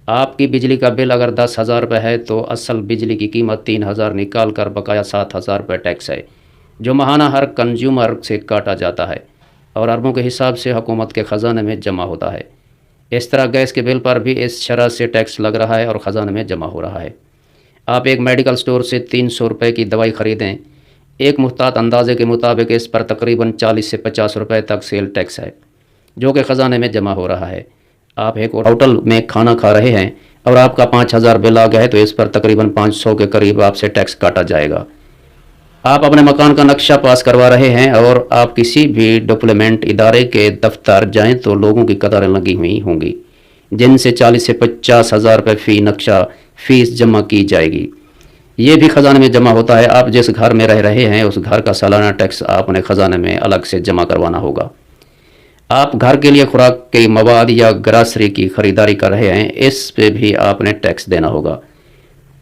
آپ کی بجلی کا بل اگر 10,000 روپے ہے تو اصل بجلی کی قیمت 3,000 نکال کر بقایا 7,000 روپے ٹیکس ہے، جو ماہانہ ہر کنزیومر سے کاٹا جاتا ہے اور اربوں کے حساب سے حکومت کے خزانے میں جمع ہوتا ہے۔ اس طرح گیس کے بل پر بھی اس شرح سے ٹیکس لگ رہا ہے اور خزانے میں جمع ہو رہا ہے۔ آپ ایک میڈیکل سٹور سے 300 روپے کی دوائی خریدیں، ایک محتاط اندازے کے مطابق اس پر تقریباً 40 سے 50 روپے تک سیل ٹیکس ہے، جو کہ خزانے میں جمع ہو رہا ہے۔ آپ ایک ہوٹل میں کھانا کھا رہے ہیں اور آپ کا 5,000 بل آ گیا ہے تو اس پر تقریباً 500 کے قریب آپ سے ٹیکس کاٹا جائے گا۔ آپ اپنے مکان کا نقشہ پاس کروا رہے ہیں اور آپ کسی بھی ڈیولپمنٹ ادارے کے دفتر جائیں تو لوگوں کی قطاریں لگی ہوئی ہوں گی، جن سے 40 سے 50,000 روپے فی نقشہ فیس جمع کی جائے گی۔ یہ بھی خزانے میں جمع ہوتا ہے۔ آپ جس گھر میں رہ رہے ہیں اس گھر کا سالانہ ٹیکس آپ نے خزانے میں الگ سے جمع کروانا ہوگا۔ آپ گھر کے لیے خوراک کے مواد یا گراسری کی خریداری کر رہے ہیں، اس پہ بھی آپ نے ٹیکس دینا ہوگا۔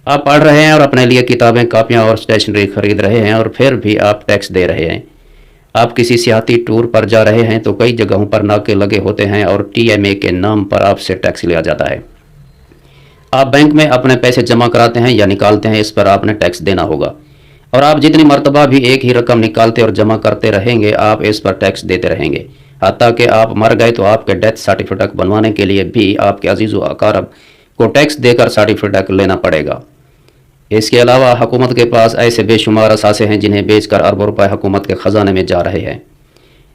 آپ پڑھ رہے ہیں اور اپنے لیے کتابیں، کاپیاں اور اسٹیشنری خرید رہے ہیں اور پھر بھی آپ ٹیکس دے رہے ہیں۔ آپ کسی سیاحتی ٹور پر جا رہے ہیں تو کئی جگہوں پر ناکے لگے ہوتے ہیں اور TMA کے نام پر آپ سے ٹیکس لیا جاتا ہے۔ آپ بینک میں اپنے پیسے جمع کراتے ہیں یا نکالتے ہیں، اس پر آپ نے ٹیکس دینا ہوگا، اور آپ جتنی مرتبہ بھی ایک ہی رقم نکالتے اور جمع کرتے رہیں گے آپ اس پر ٹیکس دیتے رہیں گے، حتیٰ کہ آپ مر گئے تو آپ کے ڈیتھ سرٹیفکیٹ بنوانے کے لیے بھی آپ کے عزیز و اقارب کو ٹیکس دے کر سرٹیفکیٹ لینا پڑے گا۔ اس کے علاوہ حکومت کے پاس ایسے بے شمار اثاثے ہیں جنہیں بیچ کر اربوں روپے حکومت کے خزانے میں جا رہے ہیں۔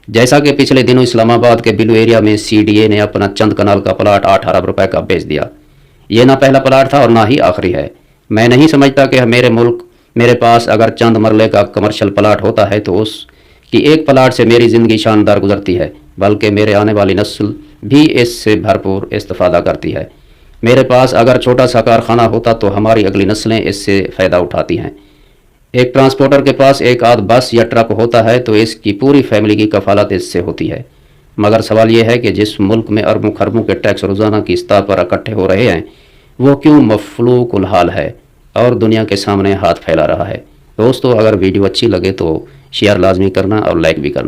جیسا کہ پچھلے دنوں اسلام آباد کے بلو ایریا میں CDA نے اپنا چند کنال کا پلاٹ 8 ارب روپے کا بیچ دیا۔ یہ نہ پہلا پلاٹ تھا اور نہ ہی آخری ہے۔ میں نہیں سمجھتا کہ میرے پاس اگر چند مرلے کا کمرشل پلاٹ ہوتا ہے تو اس کی ایک پلاٹ سے میری زندگی شاندار گزرتی ہے، بلکہ میرے آنے والی نسل بھی اس سے بھرپور استفادہ کرتی ہے۔ میرے پاس اگر چھوٹا سا کارخانہ ہوتا تو ہماری اگلی نسلیں اس سے فائدہ اٹھاتی ہیں۔ ایک ٹرانسپورٹر کے پاس ایک آدھ بس یا ٹرک ہوتا ہے تو اس کی پوری فیملی کی کفالت اس سے ہوتی ہے۔ مگر سوال یہ ہے کہ جس ملک میں اربوں خربوں کے ٹیکس روزانہ کی سطح پر اکٹھے ہو رہے ہیں وہ کیوں مفلوک الحال ہے اور دنیا کے سامنے ہاتھ پھیلا رہا ہے؟ دوستو، اگر ویڈیو اچھی لگے تو شیئر لازمی کرنا اور لائک بھی کرنا۔